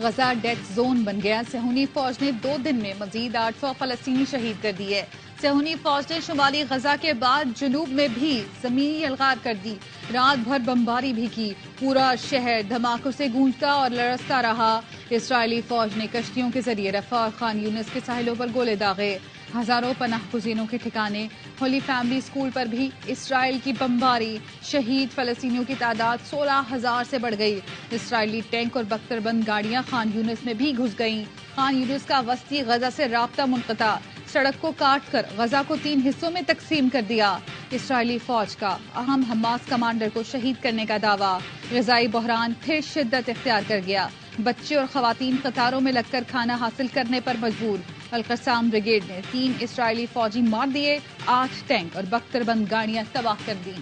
Gaza death zone بن گیا۔ صہیونی فوج نے 2 دن میں مزید 800 فلسطینی شہید کر دیے۔ صہیونی فوج نے شمالی غزہ کے بعد جنوب میں بھی زمینی الغار کر دی۔ رات بھر بمباری بھی کی۔ پورا شہر دھماکوں سے گونجتا اور لرزتا رہا۔ اسرائیلی فوج نے کشتیوں کے ذریعے رفح اور خان یونس کے ساحلوں پر گولے داغے۔ ہزاروں پناہ گزینوں کے ٹھکانے۔ ہولی فیملی اسکول پر بھی اسرائیل کی بمباری۔ شہید فلسطینیوں کی تعداد 16,000 سے بڑھ گئی۔ اسرائیلی ٹینک اور بختر بند گاڑیاں خان یونس میں بھی گھس گئیں۔ خان یونس کا وسطی غزہ سے رابطہ منقطع۔ سڑک کو کاٹ کر غزہ کو 3 حصوں میں تقسیم کر دیا۔ اسرائیلی فوج کا اہم حماس کمانڈر کو شہید کرنے کا دعویٰ۔ غذائی بحران پھر شدت اختیار کر گیا۔ بچے اور خواتین قطاروں میں لگ کر کھانا حاصل کرنے پر مجبور۔ القسام بریگیڈ نے 3 اسرائیلی فوجی مار دیے۔ 8 ٹینک اور بختر بند گاڑیاں تباہ کر دیں۔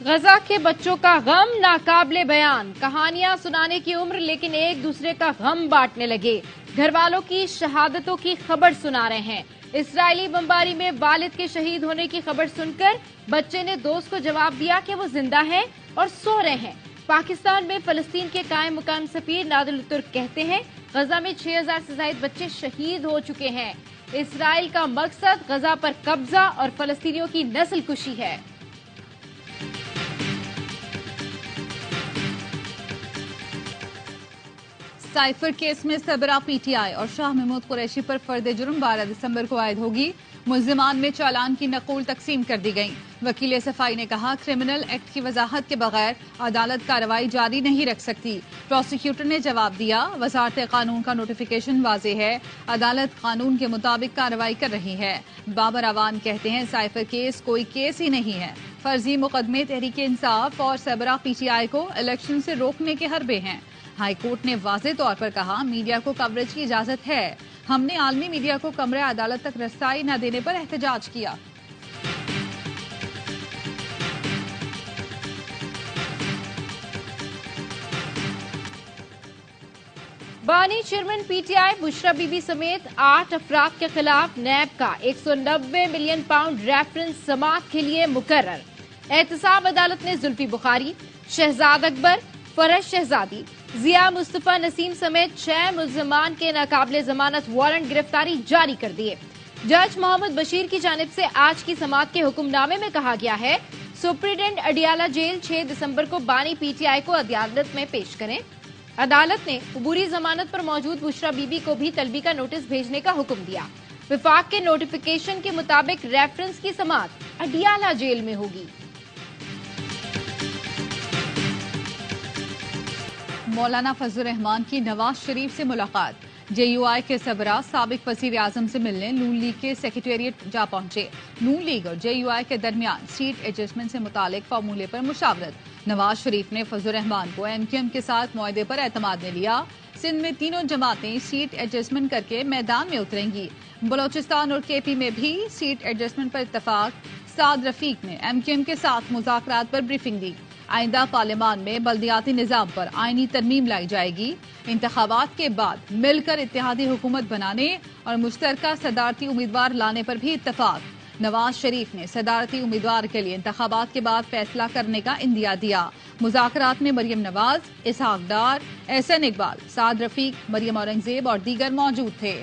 غزہ کے بچوں کا غم ناقابل بیان۔ کہانیاں سنانے کی عمر لیکن ایک دوسرے کا غم بانٹنے لگے۔ گھر والوں کی شہادتوں کی خبر سنا رہے ہیں۔ اسرائیلی بمباری میں والد کے شہید ہونے کی خبر سن کر بچے نے دوست کو جواب دیا کہ وہ زندہ ہیں اور سو رہے ہیں۔ پاکستان میں فلسطین کے قائم مقام سفیر نادر الترک کہتے ہیں غزہ میں 6,000 سے زائد بچے شہید ہو چکے ہیں۔ اسرائیل کا مقصد غزہ پر قبضہ اور فلسطینیوں کی نسل کشی ہے۔ سائفر کیس میں سربراہ پی ٹی آئی اور شاہ محمود قریشی پر فرد جرم 12 دسمبر کو عائد ہوگی۔ ملزمان میں چالان کی نقول تقسیم کر دی گئی۔ وکیل صفائی نے کہا کرمنل ایکٹ کی وضاحت کے بغیر عدالت کارروائی جاری نہیں رکھ سکتی۔ پروسیکیوٹر نے جواب دیا وزارت قانون کا نوٹیفیکیشن واضح ہے، عدالت قانون کے مطابق کارروائی کر رہی ہے۔ بابر اعوان کہتے ہیں سائفر کیس کوئی کیس ہی نہیں ہے، فرضی مقدمے تحریک انصاف اور سربراہ پی ٹی آئی کو الیکشن سے روکنے کے حربے ہیں۔ ہائی کورٹ نے واضح طور پر کہا میڈیا کو کوریج کی اجازت ہے، ہم نے عالمی میڈیا کو کمرہ عدالت تک رسائی نہ دینے پر احتجاج کیا۔ بانی chairman P T I Bushra be be سمیت 8 افراد کے خلاف نیب کا 190 ملین پاؤنڈ ریفرنس سماعت کے لیے مقرر۔ احتساب عدالت نے زلفی بخاری، شہزاد اکبر، فرش شہزادی، ضیاء مصطفیٰ نسیم سمیت 6 ملزمان کے ناقابل ضمانت وارنٹ گرفتاری جاری کر دیے۔ جج محمد بشیر کی جانب سے آج کی سماعت کے حکم نامے میں کہا گیا ہے سپرنٹینڈنٹ اڈیالہ جیل 6 دسمبر کو بانی پی ٹی آئی کو عدالت میں پیش کریں۔ عدالت نے عبوری ضمانت پر موجود بشرا بی بی کو بھی طلبی کا نوٹس بھیجنے کا حکم دیا۔ وفاق کے نوٹیفیکیشن کے مطابق ریفرنس کی سماعت اڈیالہ جیل میں ہوگی۔ مولانا فضل الرحمان کی نواز شریف سے ملاقات۔ جے یو آئی کے سربراہ سابق وزیر اعظم سے ملنے نون لیگ کے سیکریٹریٹ جا پہنچے۔ نون لیگ اور جے یو آئی کے درمیان سیٹ ایڈجسٹمنٹ سے متعلق فارمولے پر مشاورت۔ نواز شریف نے فضل الرحمان کو ایم کیو ایم کے ساتھ معاہدے پر اعتماد میں لیا۔ سندھ میں تینوں جماعتیں سیٹ ایڈجسٹمنٹ کر کے میدان میں اتریں گی۔ بلوچستان اور کے پی میں بھی سیٹ ایڈجسٹمنٹ پر اتفاق۔ سعد رفیق نے ایم کیو ایم کے ساتھ مذاکرات پر بریفنگ دی۔ آئندہ پارلیمان میں بلدیاتی نظام پر آئینی ترمیم لائی جائے گی۔ انتخابات کے بعد مل کر اتحادی حکومت بنانے اور مشترکہ صدارتی امیدوار لانے پر بھی اتفاق۔ نواز شریف نے صدارتی امیدوار کے لیے انتخابات کے بعد فیصلہ کرنے کا عندیہ دیا۔ مذاکرات میں مریم نواز، اسحاق ڈار، احسن اقبال، سعد رفیق، مریم اورنگزیب اور دیگر موجود تھے۔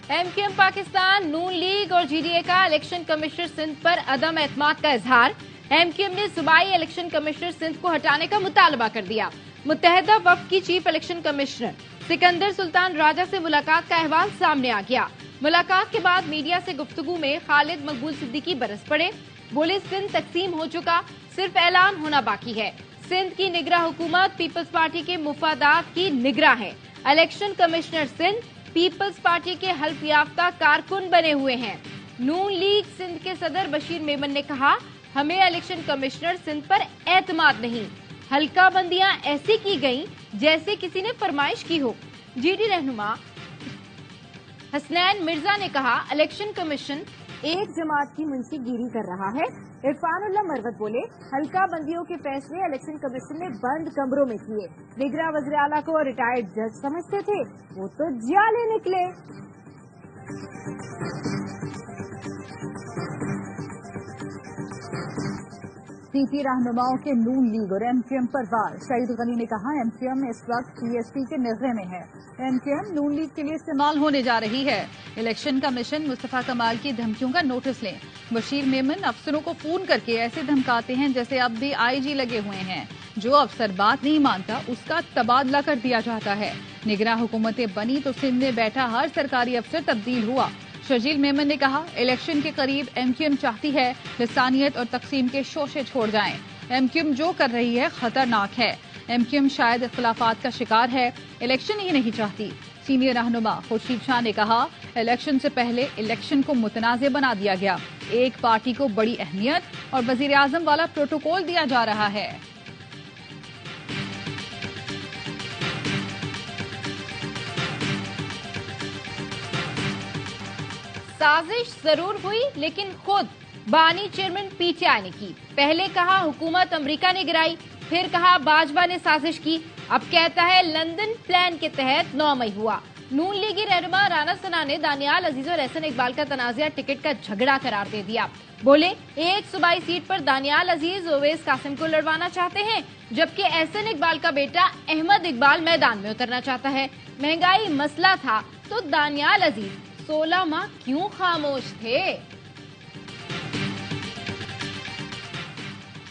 ایم کیو ایم پاکستان، نون لیگ اور جی ڈی اے کا الیکشن کمشنر سندھ پر عدم اعتماد کا اظہار۔ ایم کیو ایم نے صوبائی الیکشن کمشنر سندھ کو ہٹانے کا مطالبہ کر دیا۔ متحدہ وفد کی چیف الیکشن کمشنر سکندر سلطان راجہ سے ملاقات کا احوال سامنے آ گیا۔ ملاقات کے بعد میڈیا سے گفتگو میں خالد مقبول صدیقی برس پڑے، بولے سندھ تقسیم ہو چکا، صرف اعلان ہونا باقی ہے۔ سندھ کی نگراں حکومت پیپلز پارٹی کے مفادات کی نگراں ہے۔ Election commissioner Sindh peoples party کے حلف یافتہ کارکن بنے ہوئے ہیں۔ نون لیگ سندھ کے صدر بشیر میمن نے کہا ہمیں الیکشن کمشنر سندھ پر اعتماد نہیں، حلقہ بندیاں ایسی کی گئیں جیسے کسی نے فرمائش کی ہو۔ جی ڈی رہنما حسنین مرزا نے کہا الیکشن کمیشن ایک جماعت کی منشی گیری کر رہا ہے۔ عرفان اللہ مروت بولے حلقہ بندیوں کے فیصلے الیکشن کمیشن نے بند کمروں میں کیے، نگراں وزیر اعلیٰ کو ریٹائرڈ جج سمجھتے تھے، وہ تو جیالے نکلے۔ पीपी रहनुमाओं के नून लीग और एमक्यूएम पर वार। शहीद गनी ने कहा एमक्यूएम इस वक्त टीएसपी के निगरानी में है। एमक्यूएम नून लीग के लिए इस्तेमाल होने जा रही है। इलेक्शन कमीशन मुस्तफा कमाल की धमकियों का नोटिस लें। बशीर मेमन अफसरों को फोन करके ऐसे धमकाते हैं जैसे अब भी आईजी लगे हुए हैं। जो अफसर बात नहीं मानता उसका तबादला कर दिया जाता है। निगरान हुकूमतें बनी तो सिंध में बैठा हर सरकारी अफसर तब्दील हुआ। शजील मेमन ने कहा इलेक्शन के करीब एमक्यूएम चाहती है लिसानियत और तकसीम के शोशे छोड़ जाएं। एमक्यूएम जो कर रही है खतरनाक है। एमक्यूएम शायद इख्तिलाफात का शिकार है, इलेक्शन ही नहीं चाहती। सीनियर रहनुमा खुर्शीद शाह ने कहा इलेक्शन से पहले इलेक्शन को मुतनाज़ बना दिया गया। एक पार्टी को बड़ी अहमियत और वजीर आजम वाला प्रोटोकॉल दिया जा रहा है। साजिश जरूर हुई लेकिन खुद बानी चेयरमैन पीटीआई ने की। पहले कहा हुकूमत अमेरिका ने गिराई, फिर कहा बाजवा ने साजिश की, अब कहता है लंदन प्लान के तहत 9 मई हुआ। नून लीगी रहनुमा राना सना ने दानियाल अजीज और एहसन इकबाल का तनाज़ा टिकट का झगड़ा करार दे दिया। बोले एक सूबाई सीट पर दानियाल अजीज ओवैस कासिम को लड़वाना चाहते हैं, जबकि एहसन इकबाल का बेटा अहमद इकबाल मैदान में उतरना चाहता है। महंगाई मसला था तो दानियाल अजीज 16 माह क्यों खामोश थे?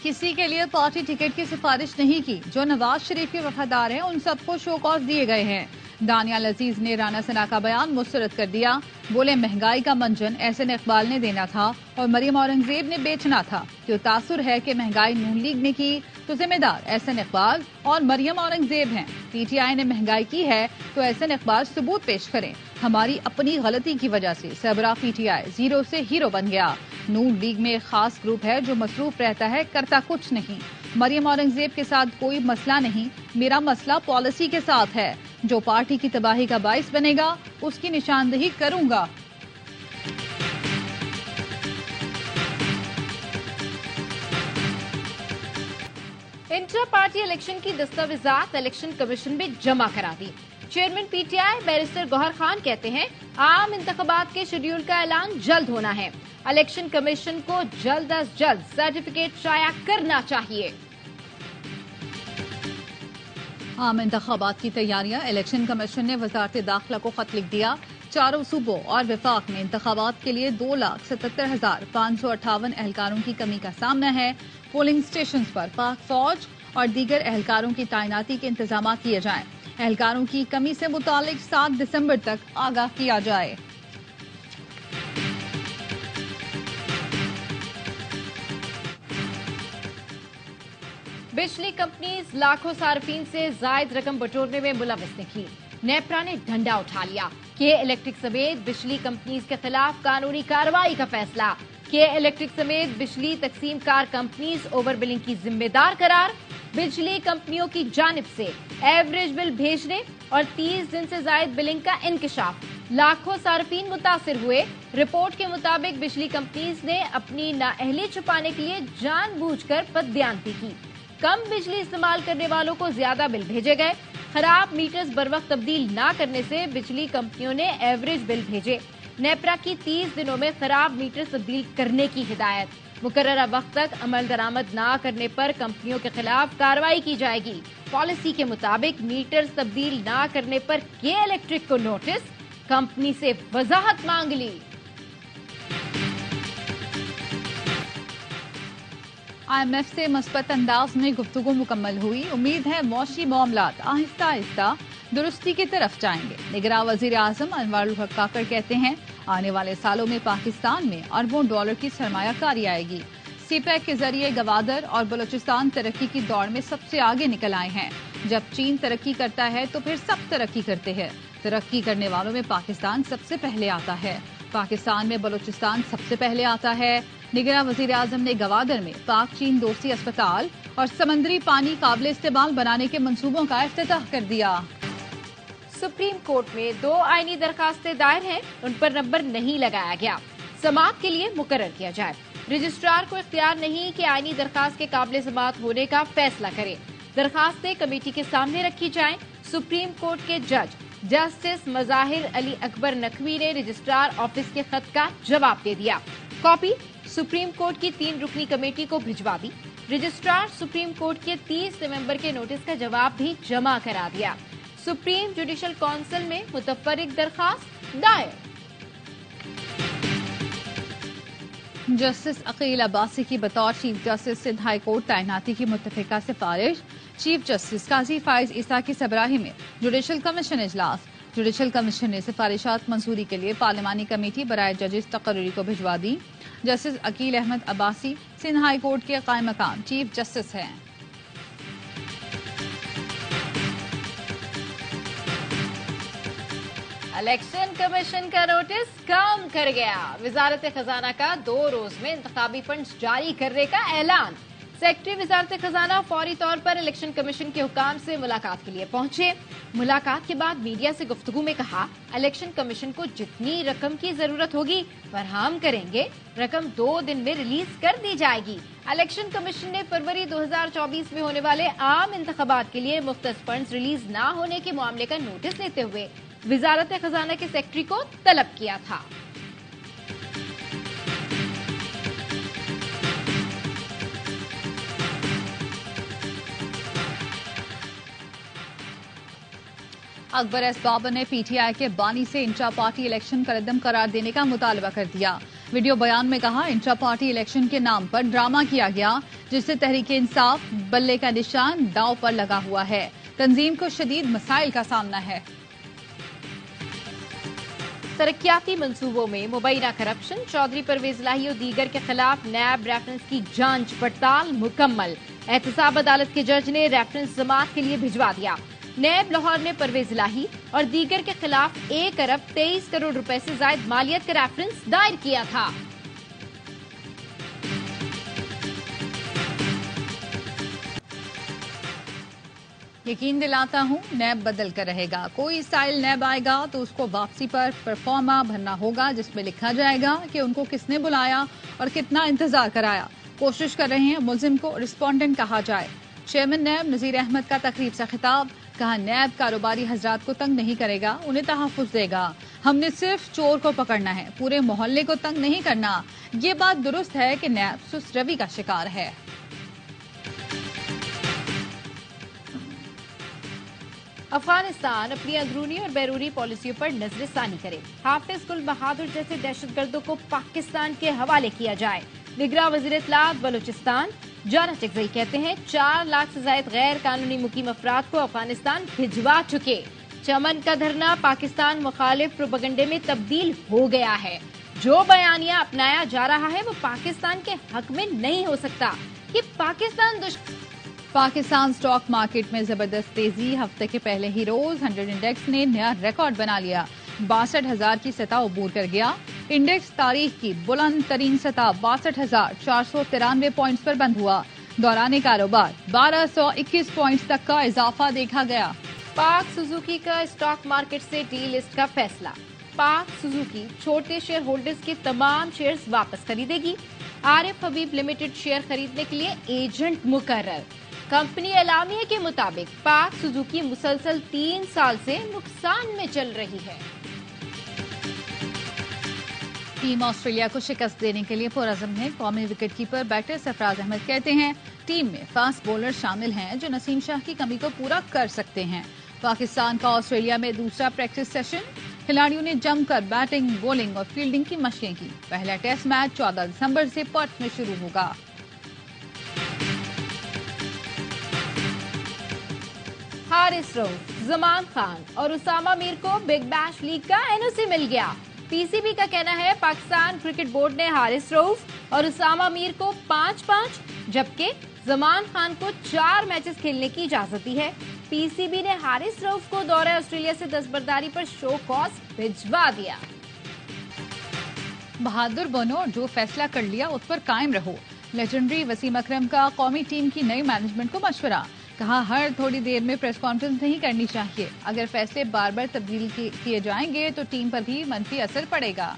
किसी के लिए पार्टी टिकट की सिफारिश नहीं की। जो नवाज शरीफ के वफादार हैं उन सबको शो कॉज दिए गए हैं। दानियाल अजीज ने राना सना का बयान मुस्तरद कर दिया। बोले महंगाई का मंजन एहसन इकबाल ने देना था और मरियम औरंगजेब ने बेचना था। जो तासुर है कि महंगाई नून लीग ने की तो जिम्मेदार एहसन इकबाल और मरियम औरंगजेब हैं। पीटीआई ने महंगाई की है तो एहसन इकबाल सबूत पेश करें। हमारी अपनी गलती की वजह से सरबराह पीटीआई जीरो से हीरो बन गया। नून लीग में एक खास ग्रुप है जो मसरूफ रहता है, करता कुछ नहीं। मरियम औरंगजेब के साथ कोई मसला नहीं, मेरा मसला पॉलिसी के साथ है। जो पार्टी की तबाही का बाइस बनेगा उसकी निशानदेही करूंगा। इंटर पार्टी इलेक्शन की दस्तावेजात इलेक्शन कमीशन में जमा करा दी। चेयरमैन पीटीआई बैरिस्टर गौहर खान कहते हैं आम इंतखाबात के शेड्यूल का ऐलान जल्द होना है। इलेक्शन कमीशन को जल्द अज जल्द सर्टिफिकेट शाया करना चाहिए। आम इंतखाबात की तैयारियां। इलेक्शन कमीशन ने वजारत दाखिला को खत लिख दिया। चारों सूबों और विफाक में इंतखाबात के लिए 2,77,558 एहलकारों की कमी का सामना है। पोलिंग स्टेशन पर पाक फौज और दीगर एहलकारों की तैनाती के इंतजाम किए जाएं। एहलकारों की कमी से मुतालिक 7 दिसंबर तक आगाह किया जाए। बिजली कंपनीज लाखों सार्फिन से जायद रकम बटोरने में मुलविस निकली। नेपरा ने डंडा उठा लिया। के इलेक्ट्रिक समेत बिजली कंपनीज के खिलाफ कानूनी कार्रवाई का फैसला। के इलेक्ट्रिक समेत बिजली तकसीम कार कंपनीज ओवर बिलिंग की जिम्मेदार करार। बिजली कंपनियों की जानिब से एवरेज बिल भेजने और 30 दिन से जायद बिलिंग का इंकशाफ। लाखों सार्फिन मुतासिर हुए। रिपोर्ट के मुताबिक बिजली कंपनीज ने अपनी नाअहली छुपाने के लिए जानबूझकर बददियानती की। कम बिजली इस्तेमाल करने वालों को ज्यादा बिल भेजे गए। खराब मीटर्स बर वक्त तब्दील न करने से बिजली कंपनियों ने एवरेज बिल भेजे। नेपरा की 30 दिनों में खराब मीटर तब्दील करने की हिदायत। मुकर्ररा वक्त तक अमल दरामद न करने पर कंपनियों के खिलाफ कार्रवाई की जाएगी। पॉलिसी के मुताबिक मीटर्स तब्दील न करने पर के इलेक्ट्रिक को नोटिस, कंपनी से वजाहत मांग ली। IMF से मस्बत अंदाज में गुफ्तगू मुकम्मल हुई। उम्मीद है मौशी मामलात आहिस्ता आहिस्ता दुरुस्ती की तरफ जाएंगे। निगरान वजीर आजम अनवारुल हक काकड़ कहते हैं आने वाले सालों में पाकिस्तान में अरबों डॉलर की सरमायाकारी आएगी। सीपैक के जरिए गवादर और बलूचिस्तान तरक्की की दौड़ में सबसे आगे निकल आए हैं। जब चीन तरक्की करता है तो फिर सब तरक्की करते हैं। तरक्की करने वालों में पाकिस्तान सबसे पहले आता है। पाकिस्तान में बलूचिस्तान सबसे पहले आता है। निगरान वजीर आजम ने गवादर में पाक चीन दोस्ती अस्पताल और समंदरी पानी काबिल इस्तेमाल बनाने के मंसूबों का इफ्तिताह कर दिया। सुप्रीम कोर्ट में 2 आईनी दरखास्तें दायर हैं, उन पर नंबर नहीं लगाया गया। समाअत के लिए मुकर्रर किया जाए। रजिस्ट्रार को इख्तियार नहीं कि आईनी दरखास्त के काबिल समाअत होने का फैसला करे। दरखास्तें कमेटी के सामने रखी जाएं। सुप्रीम कोर्ट के जज जस्टिस मज़ाहिर अली अकबर नकवी ने रजिस्ट्रार ऑफिस के खत का जवाब दे दिया। कॉपी सुप्रीम कोर्ट की 3 रुकनी कमेटी को भिजवा दी। रजिस्ट्रार सुप्रीम कोर्ट के 30 नवंबर के नोटिस का जवाब भी जमा करा दिया। सुप्रीम जुडिशल काउंसिल में मुतफर्रिक दरखास्त दायर। जस्टिस अकील अब्बासी की बतौर chief justice Sindh high court तैनाती की मुत्तफिका सिफारिश। चीफ जस्टिस काजी फाइज ईसा की सरबराही में जुडिशल कमीशन इजलास। जुडिशल कमीशन ने सिफारिशात मंजूरी के लिए पार्लिमानी कमेटी बराए जजेस तकर्री को भिजवा दी। Justice Aqeel Ahmed Abbasi Sindh high Court के कायम मकाम चीफ जस्टिस हैं। इलेक्शन कमीशन का नोटिस काम कर गया। वजारत खजाना का 2 रोज में इंतखाबी फंड्स जारी करने का ऐलान। सेक्रेटरी वजारत खजाना फौरी तौर पर इलेक्शन कमीशन के हुकाम से मुलाकात के लिए पहुंचे। मुलाकात के बाद मीडिया से गुफ्तगू में कहा, इलेक्शन कमीशन को जितनी रकम की जरूरत होगी फरहम करेंगे। रकम 2 दिन में रिलीज कर दी जाएगी। इलेक्शन कमीशन ने फरवरी 2024 में होने वाले आम इंतखाबात के लिए मुख्तस फंड्स रिलीज न होने के मामले का नोटिस लेते हुए वजारत खजाना के सेक्रेटरी को तलब किया था। अकबर एस बाबर ने पीटीआई के बानी से इंट्रा पार्टी इलेक्शन का रद्दम करार देने का मुतालबा कर दिया। वीडियो बयान में कहा, इंट्रा पार्टी इलेक्शन के नाम पर ड्रामा किया गया, जिससे तहरीके इंसाफ बल्ले का निशान दांव पर लगा हुआ है। तंजीम को शदीद मसाइल का सामना है। तरक्याती मंसूबों में मुबैना करप्शन, चौधरी परवेज इलाही और दीगर के खिलाफ नैब रेफरेंस की जांच पड़ताल मुकम्मल। एहतसाब अदालत के जज ने रेफरेंस जमात के लिए भिजवा दिया। नैब लाहौर ने परवेज इलाही और दीगर के खिलाफ 1 अरब 23 करोड़ रुपए से ज्यादा मालियत का रेफरेंस दायर किया था। यकीन दिलाता हूं, नैब बदल कर रहेगा। कोई स्टाइल नैब आएगा तो उसको वापसी पर परफॉर्मा भरना होगा, जिसमें लिखा जाएगा कि उनको किसने बुलाया और कितना इंतजार कराया। कोशिश कर रहे हैं मुलजिम को रिस्पोंडेंट कहा जाए। चेयरमैन नैब नजीर अहमद का तकरीब से खिताब। कहा, नैब कारोबारी हजरात को तंग नहीं करेगा, उन्हें तहफ्फुज देगा। हमने सिर्फ चोर को पकड़ना है, पूरे मोहल्ले को तंग नहीं करना। ये बात दुरुस्त है कि नैब सुस्त रवि का शिकार है। अफगानिस्तान अपनी अंदरूनी और बैरूनी पॉलिसियों पर नजरसानी करे। हाफिज गुल बहादुर जैसे दहशतगर्दों को पाकिस्तान के हवाले किया जाए। निगरां वज़ीर इत्तलात बलूचिस्तान जाना चकजई कहते हैं, 4 लाख से ज्यादा गैर कानूनी मुकीम अफराद को अफगानिस्तान भिजवा चुके। चमन का धरना पाकिस्तान मुखालिफ प्रोपेगेंडे में तब्दील हो गया है। जो बयानिया अपनाया जा रहा है वो पाकिस्तान के हक में नहीं हो सकता। कि पाकिस्तान स्टॉक मार्केट में जबरदस्त तेजी। हफ्ते के पहले ही रोज 100 इंडेक्स ने नया रिकॉर्ड बना लिया। 62,000 की सतह अबूर कर गया। इंडेक्स तारीख की बुलंद तरीन सतह 62,493 पॉइंट्स पर बंद हुआ। दौरान कारोबार 1221 पॉइंट्स तक का इजाफा देखा गया। पाक सुजुकी का स्टॉक मार्केट से डी लिस्ट का फैसला। पाक सुजुकी छोटे शेयर होल्डर्स के तमाम शेयर्स वापस खरीदेगी। आरिफ हबीब लिमिटेड शेयर खरीदने के लिए एजेंट मुकर्रर। कंपनी एलामिया के मुताबिक पाक सुजुकी मुसलसल 3 साल से नुकसान में चल रही है। टीम ऑस्ट्रेलिया को शिकस्त देने के लिए पुरअज़्म है। कौमी wicket keeper batter Sarfaraz Ahmed कहते हैं, टीम में फास्ट बॉलर शामिल हैं जो नसीम शाह की कमी को पूरा कर सकते हैं। पाकिस्तान का ऑस्ट्रेलिया में दूसरा प्रैक्टिस सेशन। खिलाड़ियों ने जमकर बैटिंग, बॉलिंग और फील्डिंग की मशकें की। पहला टेस्ट मैच 14 दिसंबर से पर्थ में शुरू होगा। हारिस रऊफ, जमान खान और उसामा मीर को बिग बैश लीग का एनओसी मिल गया। पीसीबी का कहना है पाकिस्तान क्रिकेट बोर्ड ने हारिस रऊफ और उसामा मीर को 5-5 जबकि जमान खान को 4 मैचेस खेलने की इजाजत दी है। पीसीबी ने हारिस रऊफ को दौरे ऑस्ट्रेलिया से दस्तबरदारी पर शो कॉज भिजवा दिया। बहादुर बनो और जो फैसला कर लिया उस पर कायम रहो। लेजेंडरी वसीम अकरम का कौमी टीम की नई मैनेजमेंट को मशवरा। कहा, हर थोड़ी देर में प्रेस कॉन्फ्रेंस नहीं करनी चाहिए। अगर फैसले बार बार तब्दील किए जाएंगे तो टीम पर भी मंफी असर पड़ेगा।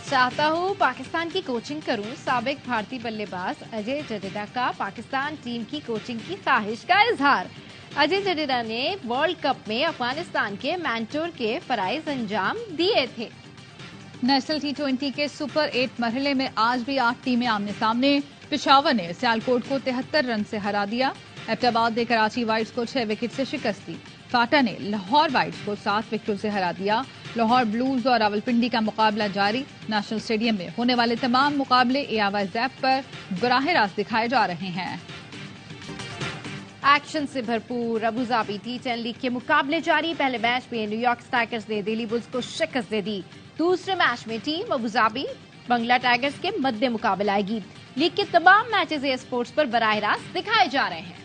चाहता हूँ पाकिस्तान की कोचिंग करूँ। साबिक भारतीय बल्लेबाज अजय जडेजा का पाकिस्तान टीम की कोचिंग की ख्वाहिश का इजहार। अजय जडेजा ने वर्ल्ड कप में अफगानिस्तान के मेंटोर के फराइज अंजाम दिए थे। نیشنل T20 کے سپر 8 مرحلے میں آج بھی 8 ٹیمیں آمنے سامنے. پشاور نے سیالکوٹ کو 73 رن سے ہرا دیا. ایبٹ آباد نے کراچی وائٹس کو 6 وکٹ سے شکست دی. فاٹا نے لاہور وائٹس کو 7 وکٹوں سے ہرا دیا. لاہور بلوز اور راولپنڈی کا مقابلہ جاری. نیشنل اسٹیڈیم میں ہونے والے تمام مقابلے AIY زیپ پر براہ راست دکھائے جا رہے ہیں. ایکشن سے بھرپور ابوظہبی T10 لیگ کے مقابلے جاری. پہلے میچ میں نیو یارک ٹائگرز نے دہلی بلز کو شکست دے دی. دوسرے میچ میں ٹیم ابوظہبی بنگلہ ٹائگرز کے مد مقابل آئے گی. لیگ کے تمام میچز اسپورٹس پر براہ راست دکھائے جا رہے ہیں.